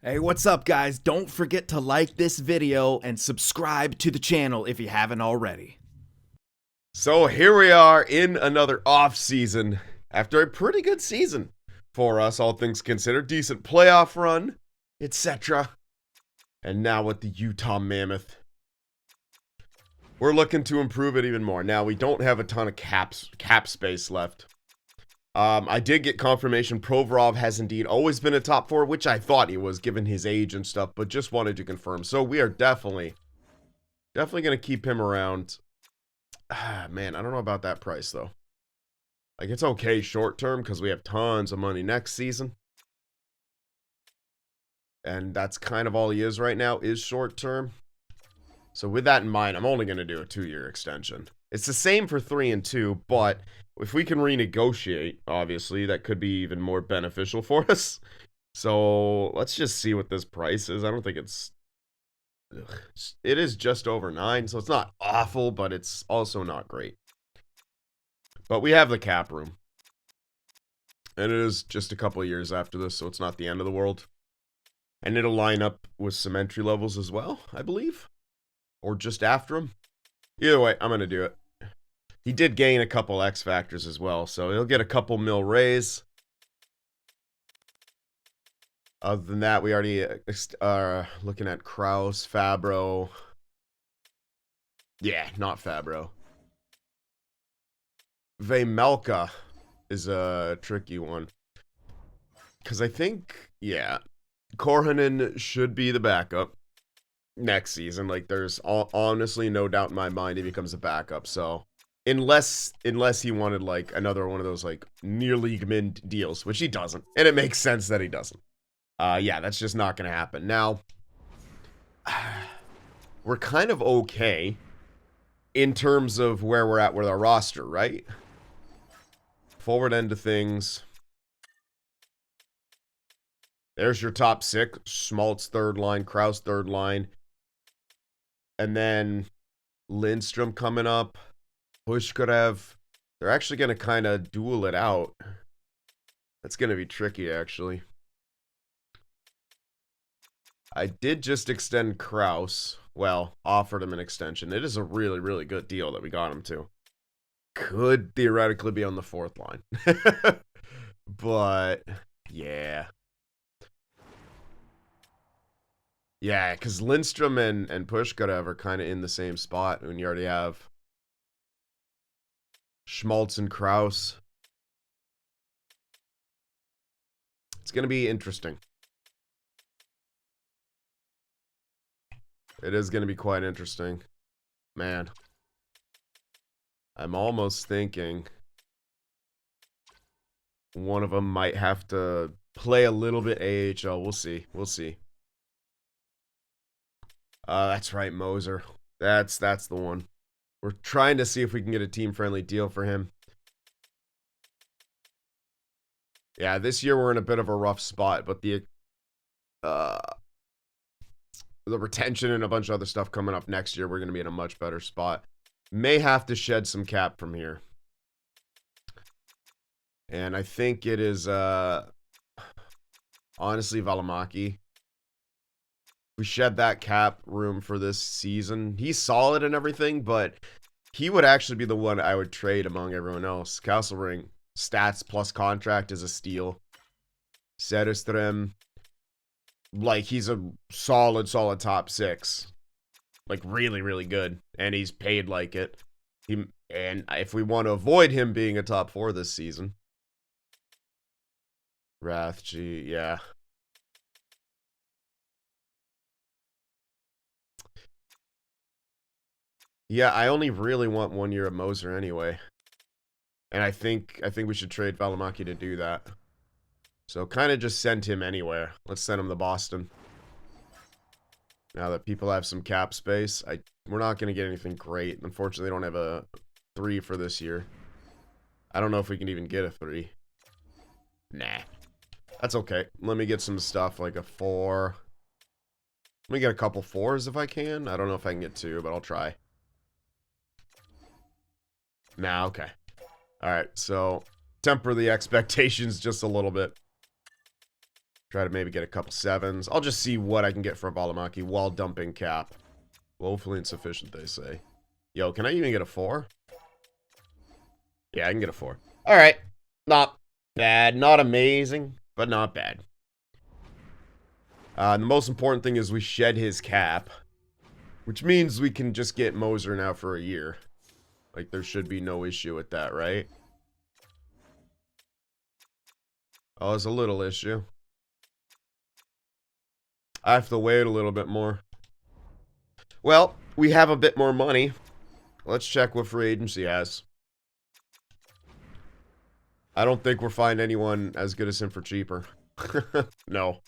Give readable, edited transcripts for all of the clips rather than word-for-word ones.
Hey, what's up, guys? Don't forget to like this video and subscribe to the channel if you haven't already. So here we are in another off-season after a pretty good season for us, all things considered. Decent playoff run, etc. And now with the Utah Mammoth, we're looking to improve it even more. Now, we don't have a ton of cap space left. I did get confirmation Provorov has indeed always been a top 4, which I thought he was given his age and stuff, but just wanted to confirm. So we are definitely going to keep him around. Man, I don't know about that price, though. Like, it's okay short term because we have tons of money next season. And that's kind of all he is right now, is short term. So with that in mind, I'm only going to do a 2-year extension. It's the same for 3 and 2, but if we can renegotiate, obviously, that could be even more beneficial for us. So let's just see what this price is. I don't think it's... It is just over 9, so it's not awful, but it's also not great. But we have the cap room. And it is just a couple of years after this, so it's not the end of the world. And it'll line up with some entry levels as well, I believe. Or just after him. Either way, I'm going to do it. He did gain a couple X factors as well, so he'll get a couple mil raise. Other than that, we already are looking at Kraus, Fabro. Yeah, not Fabro. Vejmelka is a tricky one. Because I think, yeah, Korhonen should be the backup next season. Like, there's honestly no doubt in my mind he becomes a backup, so... Unless he wanted, like, another one of those, like, near league min deals, which he doesn't. And it makes sense that he doesn't. Yeah, that's just not going to happen. Now, we're kind of okay in terms of where we're at with our roster, right? Forward end of things. There's your top 6. Schmaltz third line, Kraus third line. And then Lindstrom coming up. Pushkarev. They're actually going to kind of duel it out. That's going to be tricky, actually. I did just extend Kraus. Well, offered him an extension. It is a really, really good deal that we got him to. Could theoretically be on the 4th line. But, yeah. Yeah, because Lindstrom and Pushkarev are kind of in the same spot when you already have Schmaltz and Kraus. It's going to be interesting. It is going to be quite interesting. Man. I'm almost thinking one of them might have to play a little bit AHL. We'll see. We'll see. That's right, Moser. That's the one. We're trying to see if we can get a team-friendly deal for him. Yeah, this year we're in a bit of a rough spot, but the retention and a bunch of other stuff coming up next year, we're going to be in a much better spot. May have to shed some cap from here. And I think it is, honestly, Valimaki. We shed that cap room for this season. He's solid and everything, but he would actually be the one I would trade among everyone else. Castlering, stats plus contract is a steal. Söderström, like, he's a solid top 6. Like, really, really good. And he's paid like it. And if we want to avoid him being a top 4 this season. Rathje, yeah. Yeah, I only really want 1 year of Moser anyway. And I think we should trade Valimaki to do that. So kind of just send him anywhere. Let's send him to Boston. Now that people have some cap space. We're not going to get anything great. Unfortunately, they don't have a 3 for this year. I don't know if we can even get a 3. Nah. That's okay. Let me get some stuff like a 4. Let me get a couple 4s if I can. I don't know if I can get 2, but I'll try. Nah, okay. Alright, so temper the expectations just a little bit. Try to maybe get a couple 7s. I'll just see what I can get for Valimaki while dumping cap. Woefully insufficient, they say. Yo, can I even get a 4? Yeah, I can get a 4. Alright. Not bad. Not amazing, but not bad. The most important thing is we shed his cap. Which means we can just get Moser now for a year. Like, there should be no issue with that, right? Oh, there's a little issue. I have to wait a little bit more. Well, we have a bit more money. Let's check what free agency has. I don't think we'll find anyone as good as him for cheaper. No.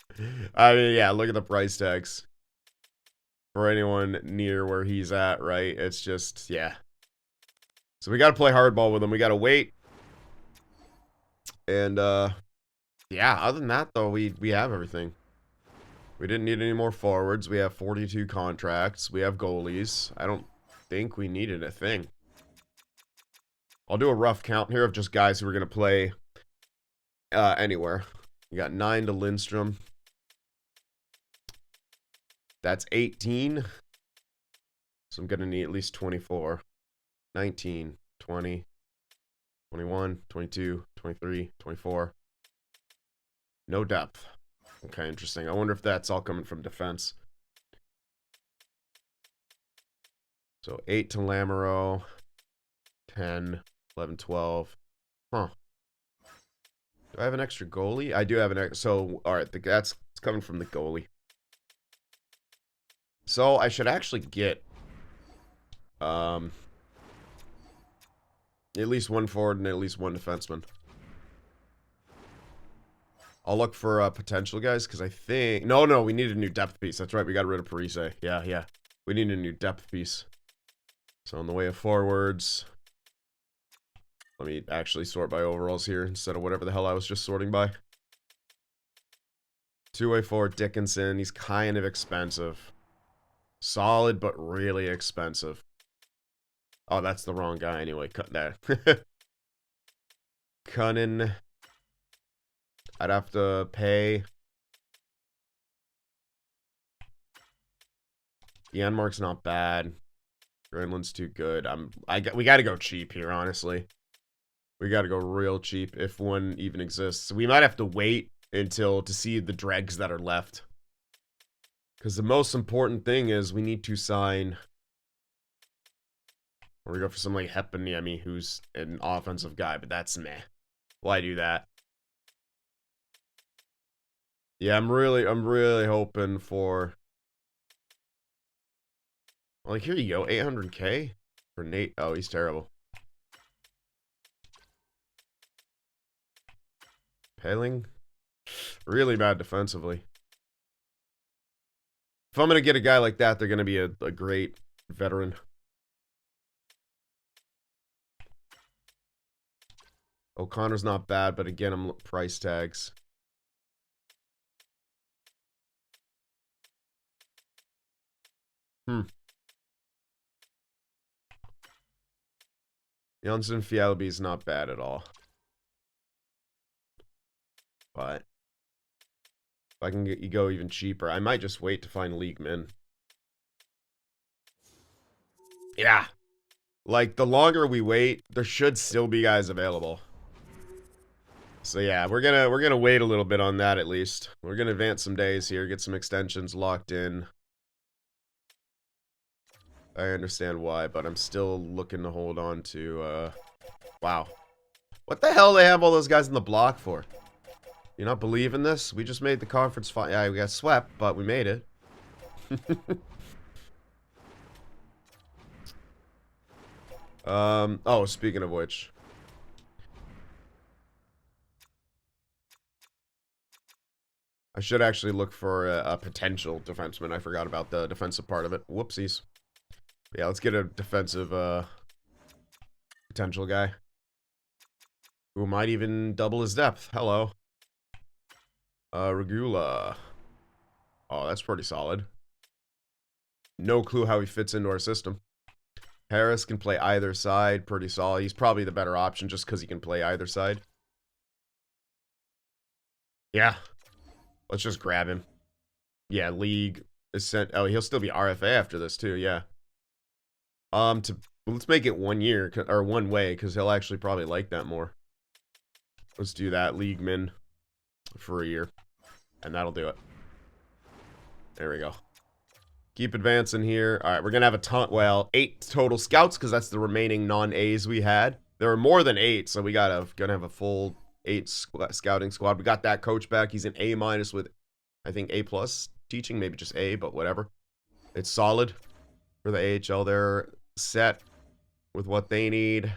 I mean, yeah, look at the price tags. For anyone near where he's at, right? It's just, yeah. So we gotta play hardball with him. We gotta wait. And, yeah, other than that, though, we have everything. We didn't need any more forwards. We have 42 contracts. We have goalies. I don't think we needed a thing. I'll do a rough count here of just guys who are going to play anywhere. We got 9 to Lindstrom. That's 18. So I'm going to need at least 24. 19, 20, 21, 22, 23, 24. No depth. Okay, interesting. I wonder if that's all coming from defense. So 8 to Lamoureux. 10, 11, 12. Huh. Do I have an extra goalie? I do have an extra. So, alright, that's coming from the goalie. So, I should actually get at least one forward and at least one defenseman. I'll look for potential guys, because I think... No, we need a new depth piece. That's right, we got rid of Parise. Yeah. We need a new depth piece. So, in the way of forwards... Let me actually sort by overalls here, instead of whatever the hell I was just sorting by. Two-way forward, Dickinson. He's kind of expensive. Solid, but really expensive. Oh, that's the wrong guy anyway. Cut that. Cunnin. I'd have to pay. Janmark's not bad. Granlund's too good. We gotta go cheap here, honestly. We gotta go real cheap if one even exists. We might have to wait to see the dregs that are left. Because the most important thing is we need to sign... Or we go for something like Heponiemi, who's an offensive guy, but that's meh. Why do that? Yeah, I'm really hoping for... Like, here you go, 800k for Nate. Oh, he's terrible. Paling? Really bad defensively. If I'm going to get a guy like that, they're going to be a great veteran. O'Connor's not bad, but again, I'm price tags. Janssen Fjällby is not bad at all. But if I can get you go even cheaper, I might just wait to find league min. Yeah. Like, the longer we wait, there should still be guys available. So yeah, we're gonna wait a little bit on that at least. We're gonna advance some days here, get some extensions locked in. I understand why, but I'm still looking to hold on to wow. What the hell do they have all those guys in the block for? You not believe in this? We just made the conference final. Yeah, we got swept, but we made it. Oh, speaking of which. I should actually look for a potential defenseman. I forgot about the defensive part of it. Whoopsies. Yeah, let's get a defensive potential guy. Who might even double his depth. Hello. Regula. Oh, that's pretty solid. No clue how he fits into our system. Harris can play either side. Pretty solid. He's probably the better option just because he can play either side. Yeah. Let's just grab him. Yeah, league is sent. Oh, he'll still be RFA after this too. Yeah. Let's make it 1 year or 1 way because he'll actually probably like that more. Let's do that, league min for a year, and that'll do it. There we go. Keep advancing here. All right, we're gonna have a ton. Well, 8 total scouts because that's the remaining non-A's we had. There were more than 8, so we gonna have a full 8 scouting squad. We got that coach back. He's an A- with, I think, A+ teaching, maybe just A, but whatever. It's solid for the AHL. They're set with what they need.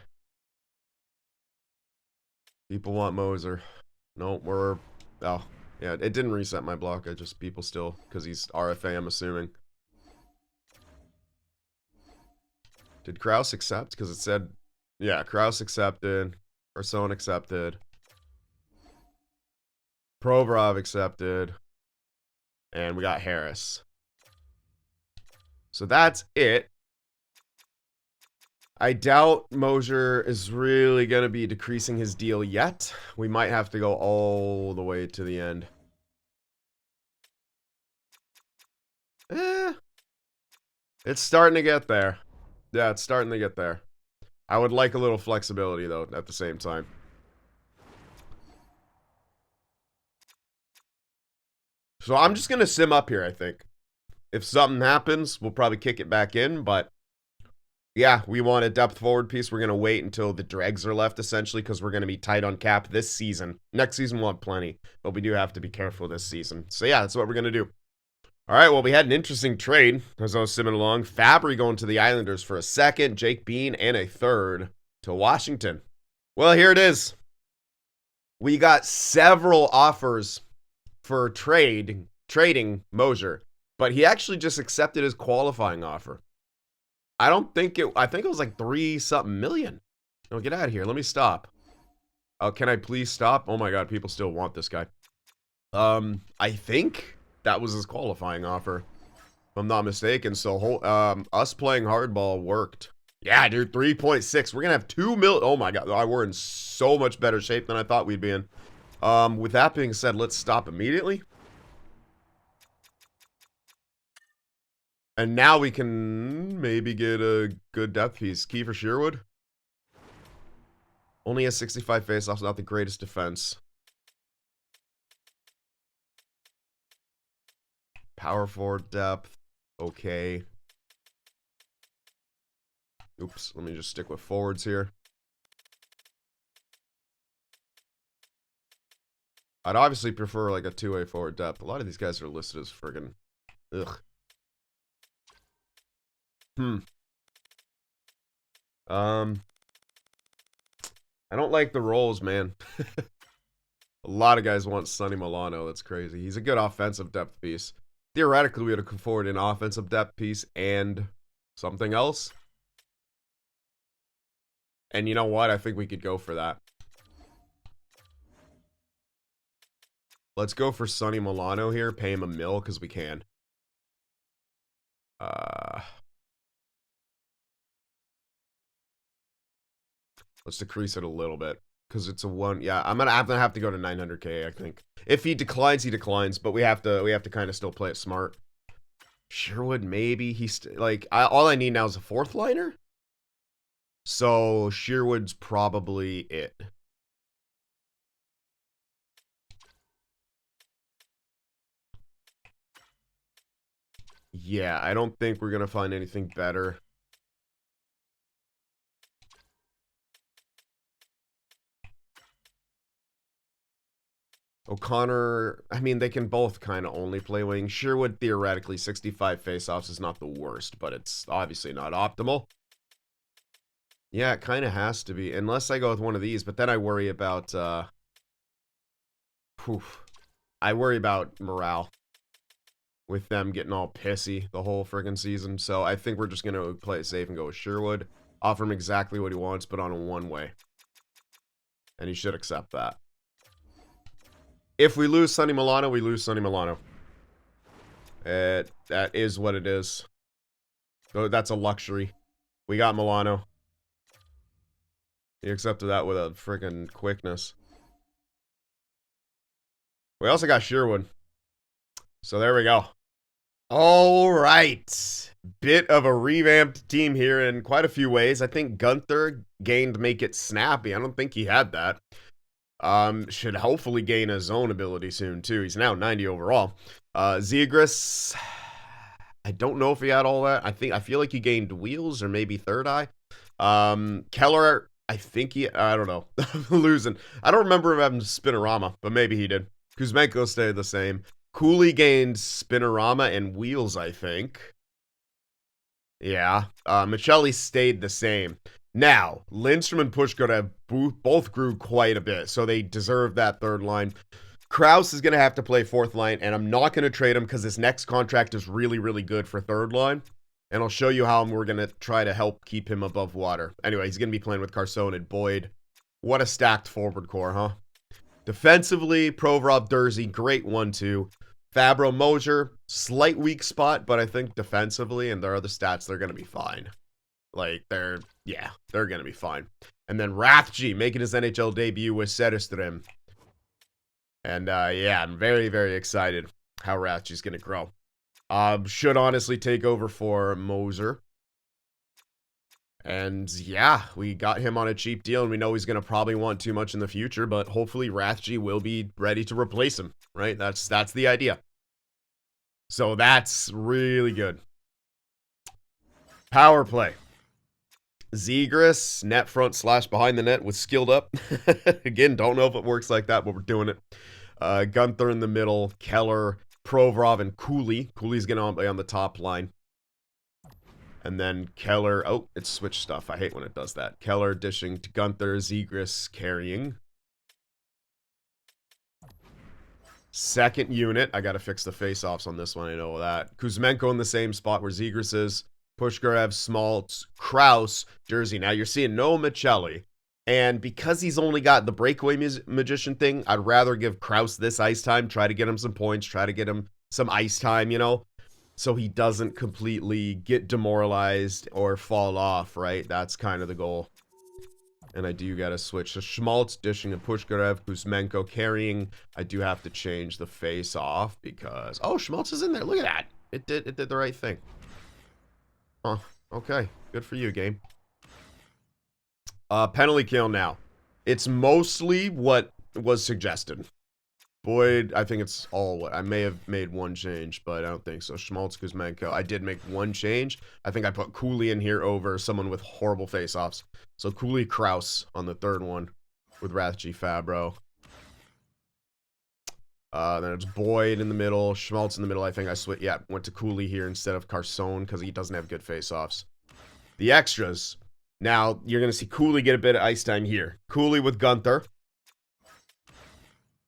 People want Moser. No, we're... Oh, yeah, it didn't reset my block. I just... People still... Because he's RFA, I'm assuming. Did Kraus accept? Because it said... Yeah, Kraus accepted. Person accepted. Provorov accepted. And we got Harris. So that's it. I doubt Mosier is really going to be decreasing his deal yet. We might have to go all the way to the end. It's starting to get there. Yeah, it's starting to get there. I would like a little flexibility, though, at the same time. So I'm just going to sim up here, I think. If something happens, we'll probably kick it back in, but... Yeah, we want a depth forward piece. We're going to wait until the dregs are left, essentially, because we're going to be tight on cap this season. Next season, we'll have plenty, but we do have to be careful this season. So, yeah, that's what we're going to do. All right, well, we had an interesting trade as I was simming along. Fabry going to the Islanders for a second, Jake Bean, and a third to Washington. Well, here it is. We got several offers for trading Mosier, but he actually just accepted his qualifying offer. I think it was like 3-something million. No, get out of here. Let me stop. Oh, can I please stop? Oh my god, people still want this guy. I think that was his qualifying offer, if I'm not mistaken. So, us playing hardball worked. Yeah, dude, 3.6. We're gonna have 2 mil. Oh my god, we're in so much better shape than I thought we'd be in. With that being said, let's stop immediately. And now we can maybe get a good depth piece. Kiefer Sherwood. Only has 65 faceoffs, not the greatest defense. Power forward depth. Okay. Oops, let me just stick with forwards here. I'd obviously prefer like a 2-way forward depth. A lot of these guys are listed as friggin' ugh. I don't like the roles, man. A lot of guys want Sonny Milano. That's crazy. He's a good offensive depth piece. Theoretically, we would have afford an offensive depth piece and something else. And you know what? I think we could go for that. Let's go for Sonny Milano here. Pay him $1 million because we can. Let's decrease it a little bit because it's a 1. Yeah, I'm gonna have to go to 900K. I think if he declines, he declines. But we have to kind of still play it smart. Sherwood, maybe he's like all I need now is a 4th liner. So Sherwood's probably it. Yeah, I don't think we're gonna find anything better. O'Connor, I mean, they can both kind of only play wing. Sherwood, theoretically, 65 faceoffs is not the worst, but it's obviously not optimal. Yeah, it kind of has to be, unless I go with one of these, but then I worry about, I worry about morale with them getting all pissy the whole friggin' season, so I think we're just going to play it safe and go with Sherwood, offer him exactly what he wants, but on a 1-way. And he should accept that. If we lose Sonny Milano, we lose Sonny Milano. That is what it is. So that's a luxury. We got Milano. He accepted that with a freaking quickness. We also got Sherwood. So there we go. All right. Bit of a revamped team here in quite a few ways. I think Gunther gained Make It Snappy. I don't think he had that. Should hopefully gain a zone ability soon too. He's now 90 overall. Zegras, I don't know if he had all that. I feel like he gained wheels or maybe third eye. Keller, I don't know. I'm losing. I don't remember him having Spinorama, but maybe he did. Kuzmenko stayed the same. Cooley gained Spinorama and wheels, I think. Yeah. Michelli stayed the same. Now, Lindstrom and Pushkarev both grew quite a bit, so they deserve that third line. Kraus is going to have to play fourth line, and I'm not going to trade him because his next contract is really, really good for third line. And I'll show you how we're going to try to help keep him above water. Anyway, he's going to be playing with Carson and Boyd. What a stacked forward core, huh? Defensively, Provorov, Dursey, great 1-2. Fabro, Mosier, slight weak spot, but I think defensively and their other stats, they're going to be fine. Like, they're going to be fine. And then Rathje making his NHL debut with Söderström. And, yeah, I'm very, very excited how Rathje's going to grow. Should honestly take over for Moser. And, yeah, we got him on a cheap deal, and we know he's going to probably want too much in the future, but hopefully Rathje will be ready to replace him, right? That's the idea. So that's really good. Power play. Zegras, net front / behind the net with skilled up. Again, don't know if it works like that, but we're doing it. Gunther in the middle, Keller, Provorov, and Cooley. Cooley's going to be on the top line. And then Keller, oh, it's switch stuff. I hate when it does that. Keller dishing to Gunther, Zegras carrying. Second unit, I got to fix the face-offs on this one, I know that. Kuzmenko in the same spot where Zegras is. Pushkarev, Smaltz, Kraus, Jersey. Now you're seeing no Michelli. And because he's only got the breakaway magician thing, I'd rather give Kraus this ice time, try to get him some points, try to get him some ice time, you know, so he doesn't completely get demoralized or fall off, right? That's kind of the goal. And I do got to switch. So Schmaltz dishing and Pushkarev, Kuzmenko carrying. I do have to change the face off because, oh, Schmaltz is in there. Look at that. It did the right thing. Oh, okay. Good for you, game. Penalty kill now. It's mostly what was suggested. Boyd, I think it's all what I may have made one change, but I don't think so. Schmaltz, Kuzmenko. I did make one change. I think I put Cooley in here over someone with horrible face-offs. So Cooley, Kraus on the third one with Rathje, Fabro. Then it's Boyd in the middle, Schmaltz in the middle. I think I went to Cooley here instead of Carson because he doesn't have good face-offs. The extras. Now, you're going to see Cooley get a bit of ice time here. Cooley with Gunther.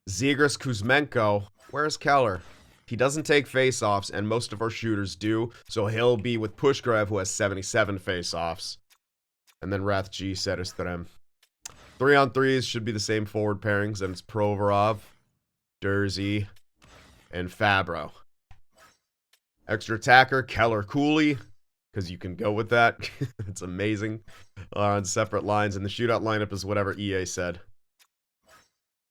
Zegras, Kuzmenko. Where's Keller? He doesn't take face-offs, and most of our shooters do, so he'll be with Pushkarev, who has 77 face-offs. And then Rathje, Söderström. 3-on-3s should be the same forward pairings, and it's Provorov, Dursey, and Fabro. Extra attacker, Keller, Cooley, because you can go with that. It's amazing. On separate lines, and the shootout lineup is whatever EA said.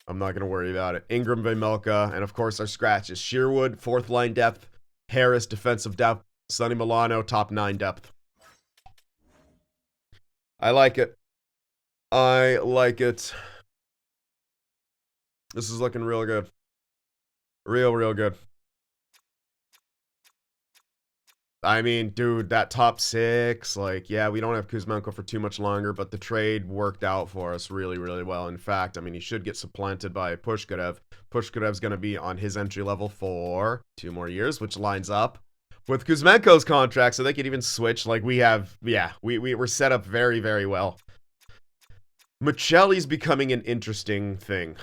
I'm not going to worry about it. Ingram, Vejmelka, and of course our scratches. Sherwood, fourth line depth. Harris, defensive depth. Sonny Milano, top 9 depth. I like it. I like it. This is looking real good. Real good. I mean, dude, that top 6, like, yeah, we don't have Kuzmenko for too much longer, but the trade worked out for us really, really well. In fact, I mean, he should get supplanted by Pushkarev. Pushkarev's going to be on his entry level for 2 more years, which lines up with Kuzmenko's contract, so they could even switch. Like, we have, yeah, we're set up very, very well. Michelli's becoming an interesting thing.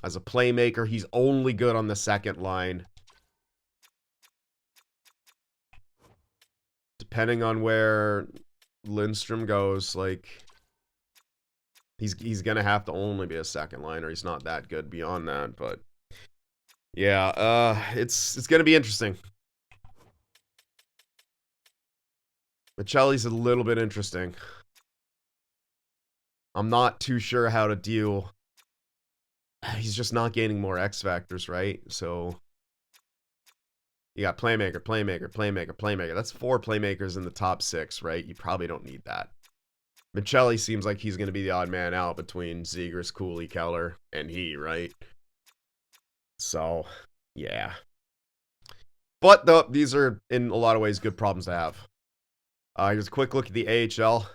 As a playmaker, he's only good on the second line. Depending on where Lindstrom goes, like, he's gonna have to only be a second liner. He's not that good beyond that, but yeah, it's gonna be interesting. Michelli's a little bit interesting. I'm not too sure how to deal. He's just not gaining more X factors, right? So You got playmaker, playmaker, playmaker, playmaker. That's 4 playmakers in the top 6, right? You probably don't need that. Michelli seems like he's going to be the odd man out between Zegras, Cooley, Keller, and he, right? So, yeah. But these are, in a lot of ways, good problems to have. Just a quick look at the AHL.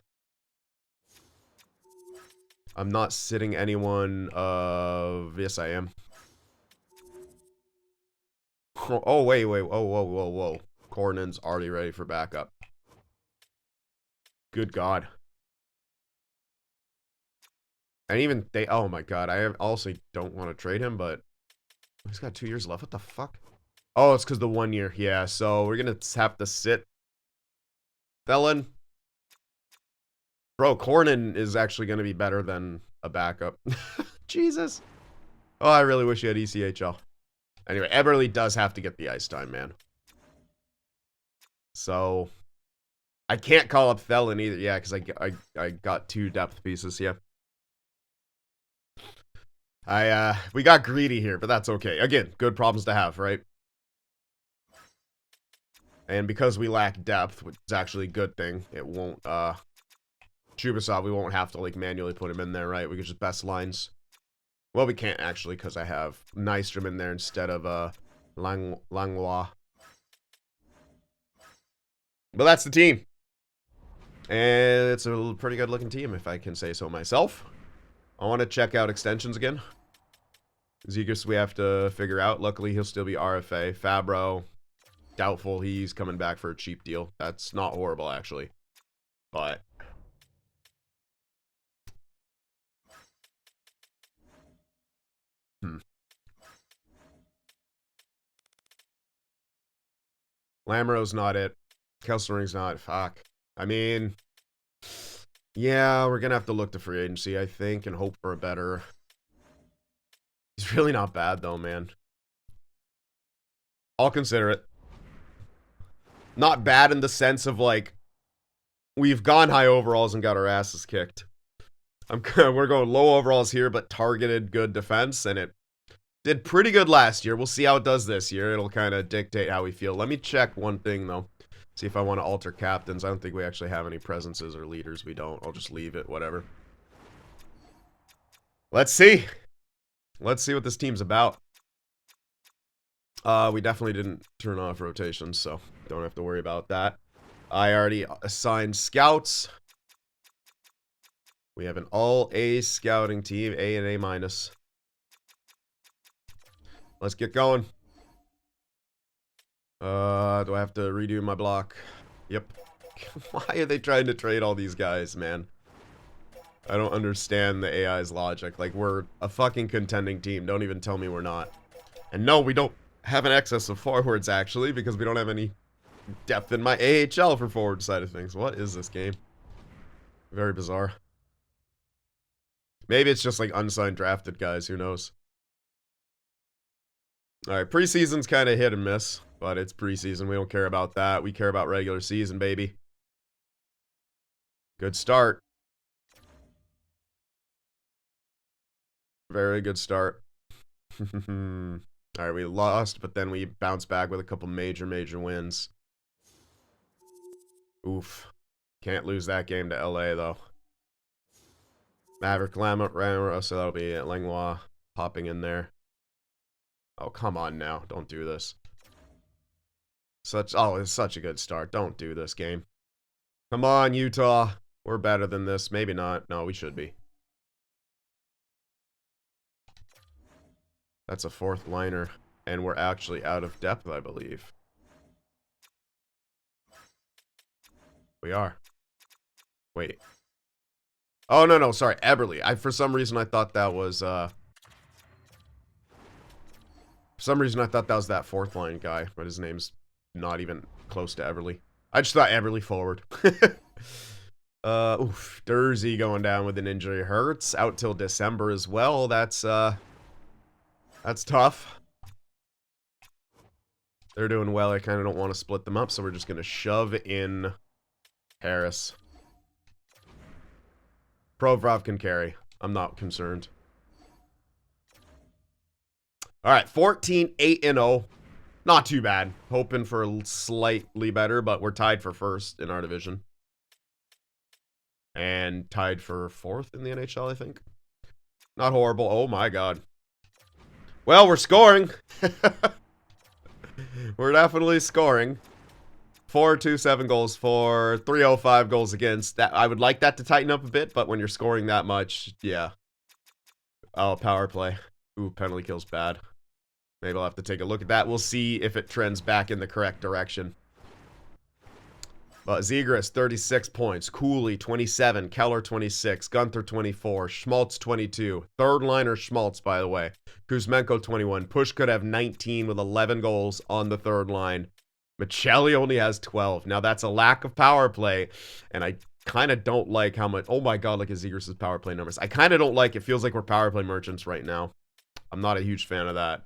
I'm not sitting anyone of... Yes, I am. Oh, wait. Whoa. Cornyn's already ready for backup. Good God. And even they... Oh, my God. I also don't want to trade him, but... He's got 2 years left. What the fuck? Oh, it's because the 1 year. Yeah, so we're going to have to sit. Felon. Bro, Cornyn is actually going to be better than a backup. Jesus. Oh, I really wish he had ECHL. Anyway, Eberle does have to get the ice time, man. So, I can't call up Felon either. Yeah, because I got 2 depth pieces, yeah. We got greedy here, but that's okay. Again, good problems to have, right? And because we lack depth, which is actually a good thing, it won't, Chubasov, we won't have to, like, manually put him in there, right? We could just best lines. Well, we can't, actually, because I have Nystrom in there instead of, Langlois. But that's the team. And it's a pretty good-looking team, if I can say so myself. I want to check out extensions again. Zegras we have to figure out. Luckily, he'll still be RFA. Fabro, doubtful he's coming back for a cheap deal. That's not horrible, actually. But... Lamoureux's not it. Kelsering's not. Fuck. I mean... Yeah, we're gonna have to look to free agency, I think, and hope for a better... He's really not bad, though, man. I'll consider it. Not bad in the sense of, like... We've gone high overalls and got our asses kicked. We're going low overalls here, but targeted good defense, and it did pretty good last year. We'll see how it does this year. It'll kind of dictate how we feel. Let me check one thing, though. See if I want to alter captains. I don't think we actually have any presences or leaders. We don't. I'll just leave it. Whatever. Let's see. Let's see what this team's about. We definitely didn't turn off rotations, so don't have to worry about that. I already assigned scouts. We have an all-A scouting team. A and A-. Let's get going. Do I have to redo my block? Yep. Why are they trying to trade all these guys, man? I don't understand the AI's logic. Like, we're a fucking contending team. Don't even tell me we're not. And no, we don't have an excess of forwards, actually, because we don't have any depth in my AHL for forward side of things. What is this game? Very bizarre. Maybe it's just, like, unsigned drafted guys. Who knows? Alright, preseason's kind of hit and miss, but it's preseason. We don't care about that. We care about regular season, baby. Good start. Very good start. Alright, we lost, but then we bounced back with a couple major wins. Oof. Can't lose that game to LA, though. Maverick, Lamoureux, so that'll be Langlois popping in there. Oh, come on now. Don't do this. Oh, it's such a good start. Don't do this game. Come on, Utah. We're better than this. Maybe not. No, we should be. That's a 4th liner. And we're actually out of depth, I believe. We are. Wait. Oh, no, sorry. Eberle. For some reason, I thought that was, For some reason, I thought that was that 4th line guy, but his name's not even close to Eberle. I just thought Eberle forward. Oof. Dursey going down with an injury hurts. Out till December as well. That's tough. They're doing well. I kind of don't want to split them up, so we're just going to shove in Harris. Provorov can carry. I'm not concerned. All right, 14-8-0. Not too bad. Hoping for slightly better, but we're tied for first in our division. And tied for fourth in the NHL, I think. Not horrible. Oh my god. Well, we're scoring. We're definitely scoring. 427 goals for, 305 goals against. That I would like that to tighten up a bit, but when you're scoring that much, yeah. Oh, power play. Ooh, penalty kill's bad. Maybe I'll have to take a look at that. We'll see if it trends back in the correct direction. But Zegras, 36 points. Cooley, 27. Keller, 26. Gunther, 24. Schmaltz, 22. Third liner Schmaltz, by the way. Kuzmenko, 21. Push could have 19 with 11 goals on the third line. Michelli only has 12. Now, that's a lack of power play, and I kind of don't like how much... Oh my god, look at Zegras' power play numbers. I kind of don't like... It feels like we're power play merchants right now. I'm not a huge fan of that.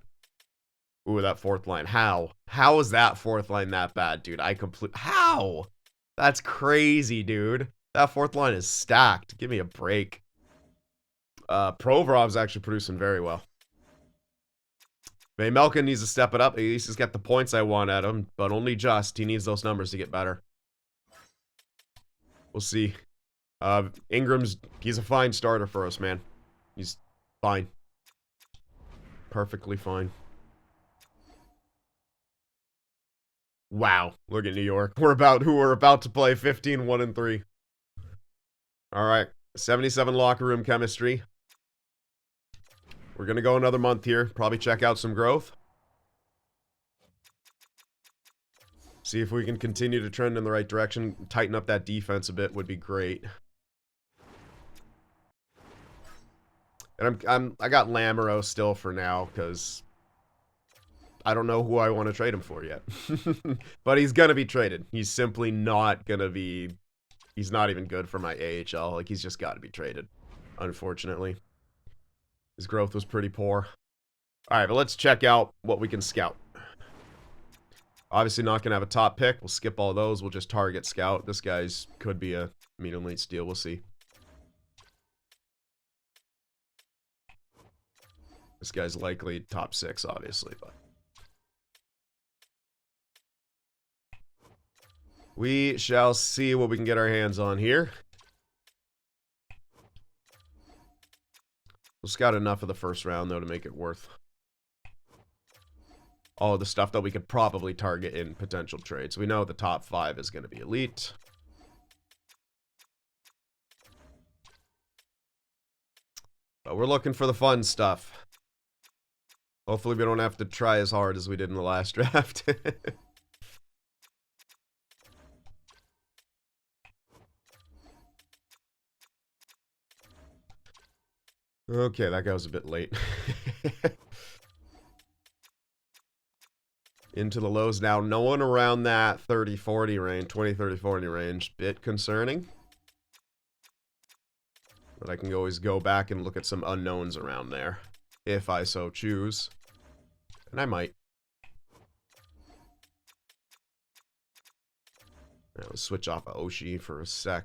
Ooh, that fourth line. How? How is that fourth line that bad, dude? How? That's crazy, dude. That fourth line is stacked. Give me a break. Provorov's actually producing very well. Melkin needs to step it up. At least he's got the points I want at him, but only just. He needs those numbers to get better. We'll see. He's a fine starter for us, man. He's fine. Perfectly fine. Wow, look at New York. We're about to play 15-1-3. All right, 77 locker room chemistry. We're gonna go another month here. Probably check out some growth. See if we can continue to trend in the right direction. Tighten up that defense a bit would be great. And I got Lamoureux still for now because I don't know who I want to trade him for yet. But he's gonna be traded. He's simply not gonna be... He's not even good for my AHL. Like, he's just got to be traded, unfortunately. His growth was pretty poor. All right, but let's check out what we can scout. Obviously not going to have a top pick. We'll skip all those. We'll just target scout. This guy's could be a medium late steal. We'll see. This guy's likely top 6, obviously, but... We shall see what we can get our hands on here. We'll scout enough of the first round, though, to make it worth all of the stuff that we could probably target in potential trades. We know the top 5 is going to be elite. But we're looking for the fun stuff. Hopefully we don't have to try as hard as we did in the last draft. Okay, that guy was a bit late. Into the lows now. No one around that 30-40 range, 20-30-40 range. Bit concerning. But I can always go back and look at some unknowns around there, if I so choose. And I might. Let's switch off of Oshie for a sec.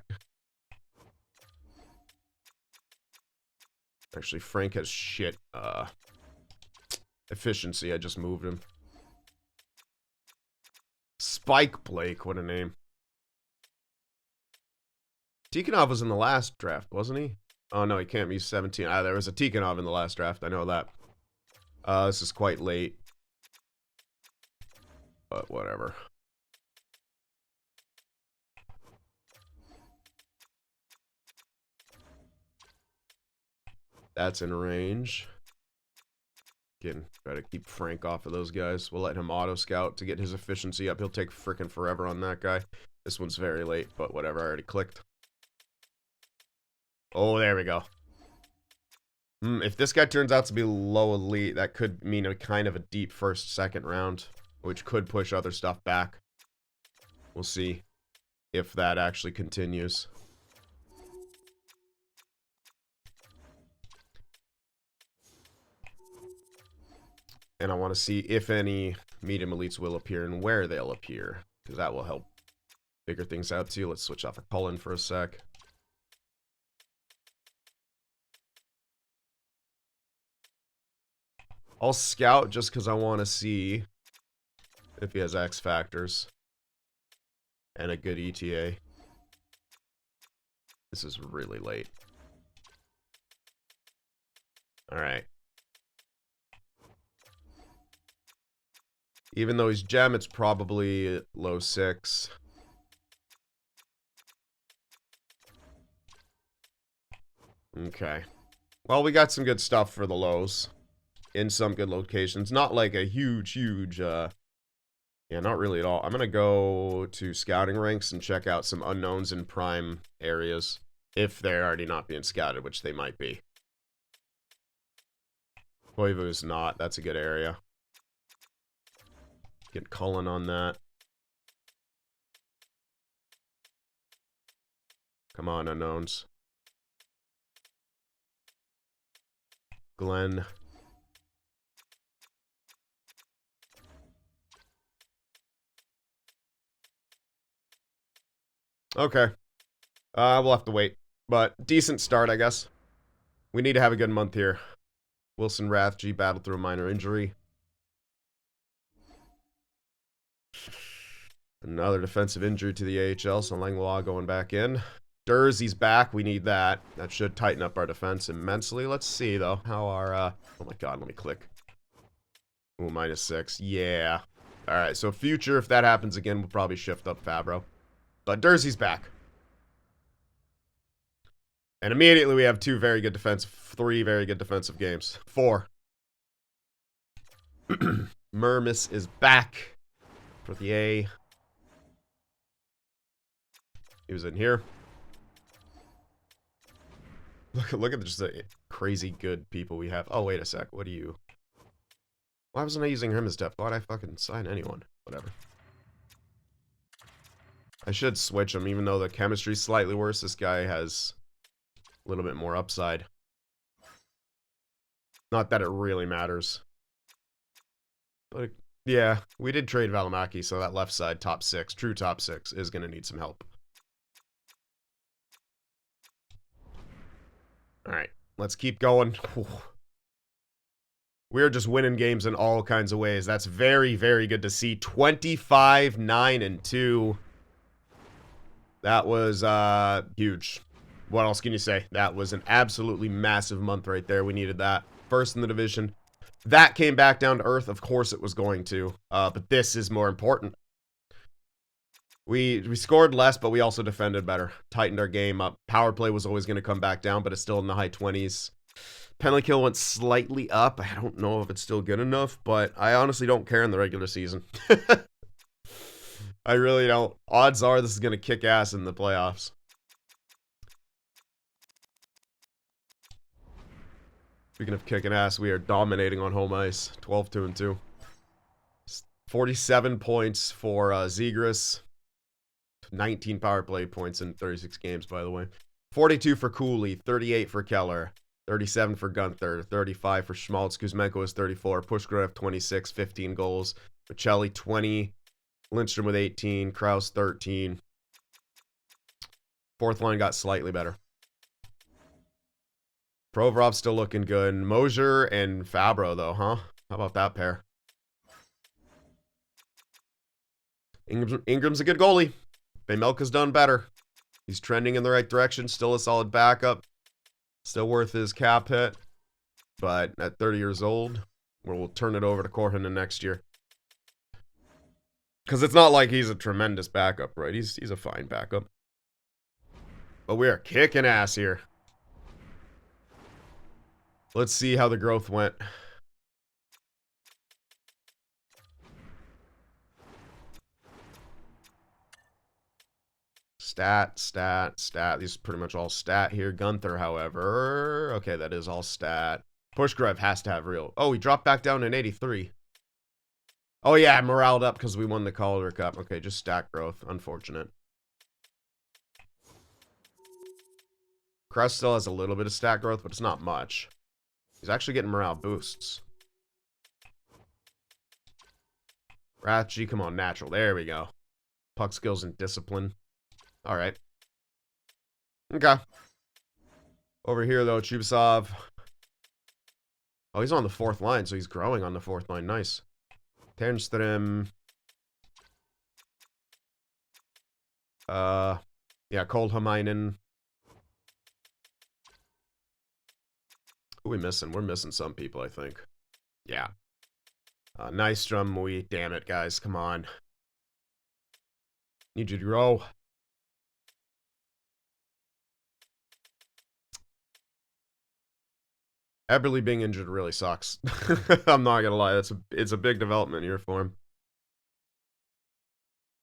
Actually, Frank has shit efficiency. I just moved him. Spike Blake, what a name. Tikhonov was in the last draft, wasn't he? Oh no, he can't be 17. Ah, there was a Tikhonov in the last draft, I know that. This is quite late. But whatever. That's in range. Again, try to keep Frank off of those guys. We'll let him auto-scout to get his efficiency up. He'll take frickin' forever on that guy. This one's very late, but whatever. I already clicked. Oh, there we go. If this guy turns out to be low elite, that could mean a kind of a deep first, second round, which could push other stuff back. We'll see if that actually continues. And I want to see if any medium elites will appear and where they'll appear, because that will help figure things out too. Let's switch off of Cullen for a sec. I'll scout just because I want to see If he has X factors. And a good ETA. This is really late. Alright. Even though he's gem, it's probably low 6. Okay. Well, we got some good stuff for the lows. In some good locations. Not like a huge, yeah, not really at all. I'm gonna go to scouting ranks and check out some unknowns in prime areas. If they're already not being scouted, which they might be. Koivu's not. That's a good area. Get Cullen on that. Come on, unknowns. Glenn. Okay. We'll have to wait. But decent start, I guess. We need to have a good month here. Wilson Rathje battled through a minor injury. Another defensive injury to the AHL, so Langlois going back in. Durzee's back. We need that. That should tighten up our defense immensely. Let's see, though, how our... oh my god, let me click. Ooh, -6. Yeah. Alright, so future, if that happens again, we'll probably shift up Fabro. But Durzee's back. And immediately we have 3 very good defensive games. 4. Mermis is back for the A. He was in here. Look at just the crazy good people we have. Oh, wait a sec. What do you... Why wasn't I using him as depth? Why'd I fucking sign anyone? Whatever. I should switch him, even though the chemistry's slightly worse. This guy has a little bit more upside. Not that it really matters. But, yeah, we did trade Valimaki, so that left side, top 6, true top 6, is going to need some help. Alright, let's keep going. We're just winning games in all kinds of ways. That's very, very good to see. 25-9-2. That was huge. What else can you say? That was an absolutely massive month right there. We needed that. First in the division. That came back down to earth. Of course it was going to. But this is more important. We scored less, but we also defended better. Tightened our game up. Power play was always going to come back down, but it's still in the high 20s. Penalty kill went slightly up. I don't know if it's still good enough, but I honestly don't care in the regular season. I really don't. Odds are this is going to kick ass in the playoffs. Speaking of kicking ass, we are dominating on home ice. 12-2-2. 47 points for Zegras. 19 power play points in 36 games, by the way. 42 for Cooley. 38 for Keller. 37 for Gunther. 35 for Schmaltz. Kuzmenko is 34. Pushkarev 26. 15 goals. Michelli 20. Lindstrom with 18. Krause 13. Fourth line got slightly better. Provorov still looking good. Mosier and Fabro, though, huh? How about that pair? Ingram's a good goalie. Baymelka's done better. He's trending in the right direction. Still a solid backup. Still worth his cap hit. But at 30 years old, we'll turn it over to Korhonen next year. Because it's not like he's a tremendous backup, right? He's a fine backup. But we are kicking ass here. Let's see how the growth went. Stat. These are pretty much all stat here. Gunther, however. Okay, that is all stat. Pushkarev has to have real. Oh, he dropped back down in 83. Oh, yeah, moraled up because we won the Calder Cup. Okay, just stat growth. Unfortunate. Krause still has a little bit of stat growth, but it's not much. He's actually getting morale boosts. Rathje, come on, natural. There we go. Puck skills and discipline. Alright. Okay. Over here, though, Chubasov. Oh, he's on the 4th line, so he's growing on the 4th line. Nice. Ternström. Yeah, Kohlheiminen. Who are we missing? We're missing some people, I think. Yeah. Nystrom, damn it, guys, come on. Need you to grow. Eberle being injured really sucks. I'm not gonna lie, it's a big development year for him.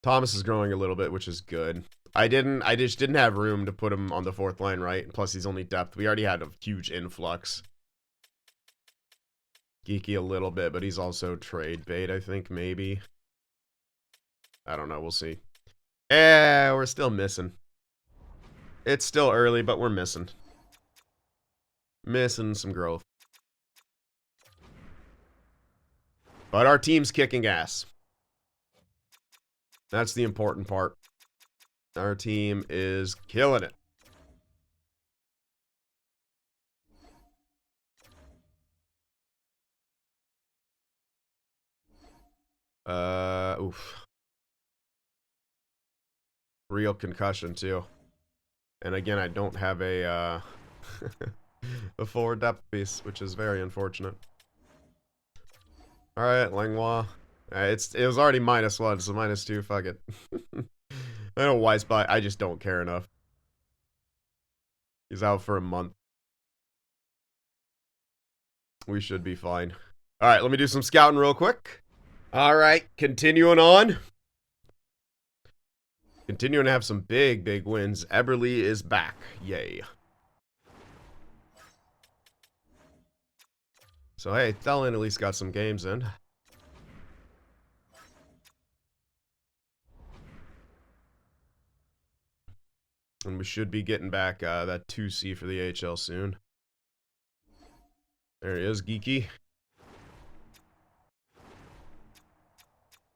Thomas is growing a little bit, which is good. I just didn't have room to put him on the 4th line, right? Plus, he's only depth. We already had a huge influx. Geeky a little bit, but he's also trade bait, I think, maybe. I don't know, we'll see. We're still missing. It's still early, but we're missing. Missing some growth. But our team's kicking ass. That's the important part. Our team is killing it. Oof. Real concussion, too. And again, I don't have a, a forward depth piece, which is very unfortunate. Alright, Langlois. It was already -1, so -2, fuck it. I know why spot. I just don't care enough. He's out for a month. We should be fine. Alright, let me do some scouting real quick. Alright, continuing on. Continuing to have some big wins. Eberle is back. Yay. So hey, Thelen at least got some games in. And we should be getting back that 2C for the AHL soon. There he is, Geeky.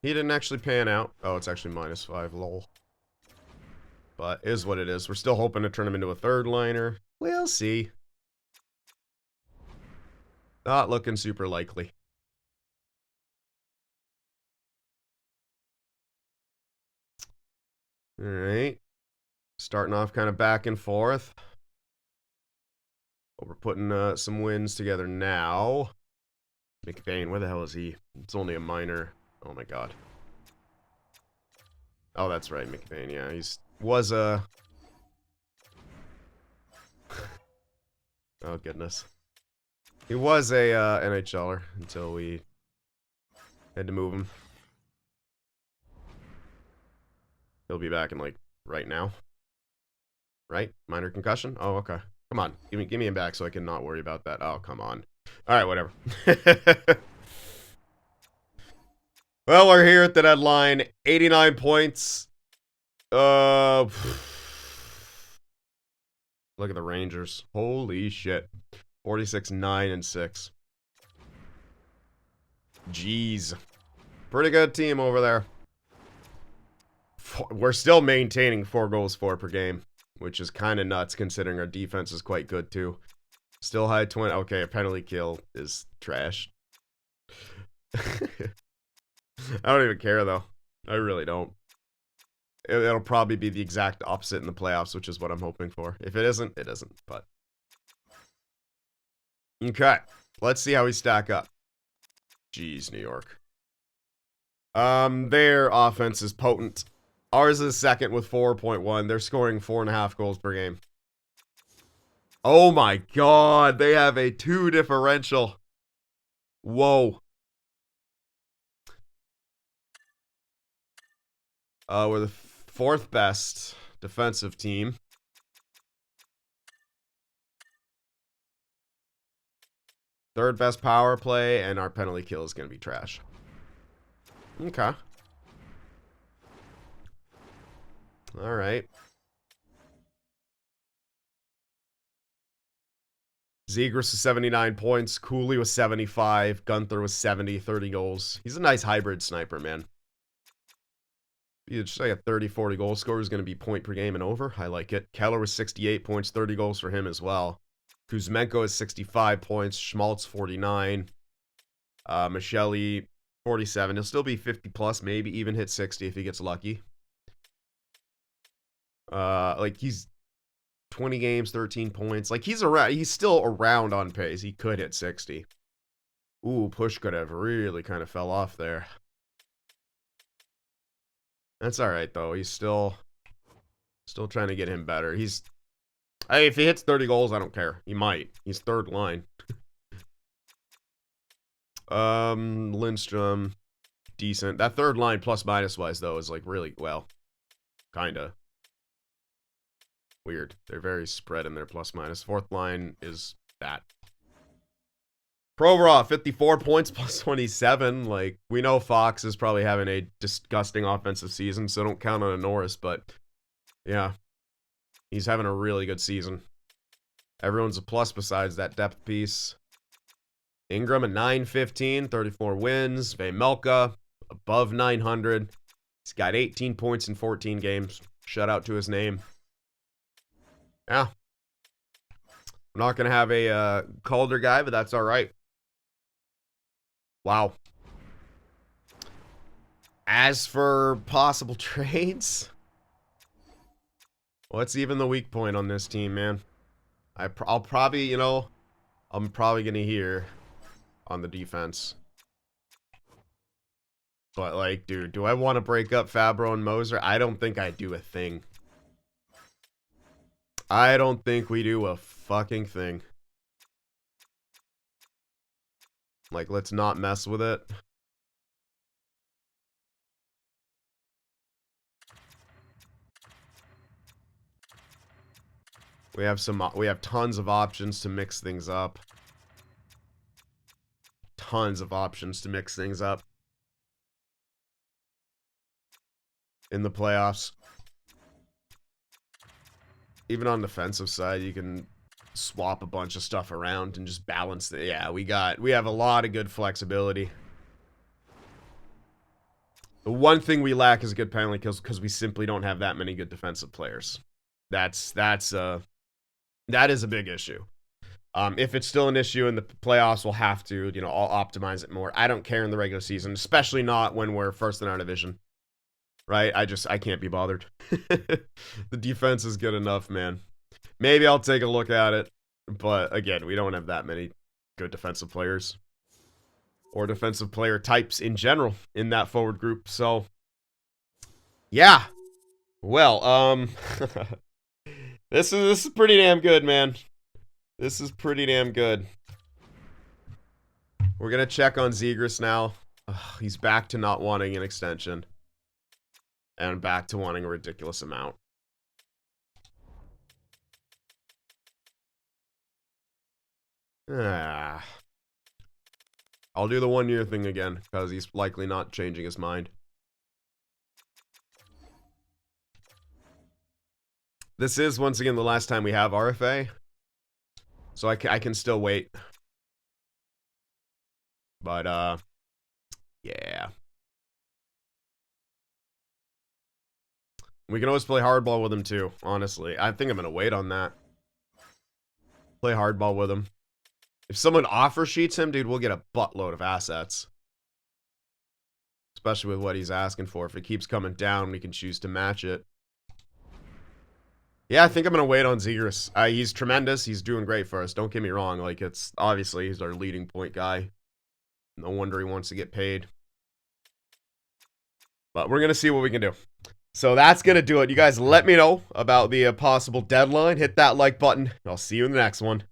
He didn't actually pan out. Oh, it's actually -5, lol. But is what it is. We're still hoping to turn him into a 3rd liner. We'll see. Not looking super likely. Alright. Starting off kind of back and forth. But we're putting some wins together now. McBain, where the hell is he? It's only a minor. Oh my god. Oh, that's right, McBain. Yeah, was a... Oh, goodness. He was a NHLer until we had to move him. He'll be back in, like, right now. Right? Minor concussion? Oh, okay. Come on. Give me him back so I can not worry about that. Oh, come on. Alright, whatever. Well, we're here at the deadline. 89 points. Look at the Rangers. Holy shit. 46, 9, and 6. Jeez. Pretty good team over there. We're still maintaining 4 goals for per game, which is kind of nuts considering our defense is quite good too. Still high 20. Okay, a penalty kill is trash. I don't even care though. I really don't. It'll probably be the exact opposite in the playoffs, which is what I'm hoping for. If it isn't, it isn't. But okay, let's see how we stack up. Jeez, New York. Their offense is potent. Ours is second with 4.1. They're scoring 4.5 goals per game. Oh my god, they have a 2 differential. Whoa. We're the 4th best defensive team. Third best power play, and our penalty kill is going to be trash. Okay. Alright. Zegras was 79 points. Cooley was 75. Gunther was 70, 30 goals. He's a nice hybrid sniper, man. You'd say a 30, 40 goal scorer is going to be point per game and over. I like it. Keller was 68 points, 30 goals for him as well. Kuzmenko is 65 points. Schmaltz, 49. Michele, 47. He'll still be 50 plus, maybe even hit 60 if he gets lucky. Like he's 20 games, 13 points. Like he's around. He's still around on pace. He could hit 60. Ooh, push could have really kind of fell off there. That's all right though. He's still trying to get him better. Hey, if he hits 30 goals, I don't care. He might. He's third line. Lindstrom, decent. That third line plus minus wise though is like really well, kinda weird. They're very spread in their plus minus. Fourth line is that. Provorov, 54 points plus 27. Like, we know Fox is probably having a disgusting offensive season, so don't count on a Norris, but yeah, he's having a really good season. Everyone's a plus besides that depth piece. Ingram at 915, 34 wins. Vejmelka above 900. He's got 18 points in 14 games. Shout out to his name. Yeah. I'm not going to have a Calder guy, but that's all right. Wow. As for possible trades, what's even the weak point on this team, man? I'll probably, you know, I'm probably going to hear on the defense. But, like, dude, do I want to break up Fabro and Moser? I don't think I do a thing. I don't think we do a fucking thing. Like, let's not mess with it. We have tons of options to mix things up. Tons of options to mix things up in the playoffs. Even on the defensive side, you can swap a bunch of stuff around and just balance it. Yeah, we have a lot of good flexibility. The one thing we lack is a good penalty kills because we simply don't have that many good defensive players. That is a big issue. If it's still an issue in the playoffs, we'll have to, you know, I'll optimize it more. I don't care in the regular season, especially not when we're first in our division. Right? I can't be bothered. The defense is good enough, man. Maybe I'll take a look at it. But again, we don't have that many good defensive players. Or defensive player types in general in that forward group. So, yeah. Well, this is pretty damn good, man. This is pretty damn good. We're going to check on Zegras now. Ugh, he's back to not wanting an extension. And back to wanting a ridiculous amount. I'll do the 1 year thing again, because he's likely not changing his mind. This is, once again, the last time we have RFA. So I can still wait. But, yeah. We can always play hardball with him, too, honestly. I think I'm going to wait on that. Play hardball with him. If someone offer sheets him, dude, we'll get a buttload of assets. Especially with what he's asking for. If it keeps coming down, we can choose to match it. Yeah, I think I'm going to wait on Zegras. He's tremendous. He's doing great for us. Don't get me wrong. Like, it's obviously he's our leading point guy. No wonder he wants to get paid. But we're going to see what we can do. So that's going to do it. You guys let me know about the possible deadline. Hit that like button. I'll see you in the next one.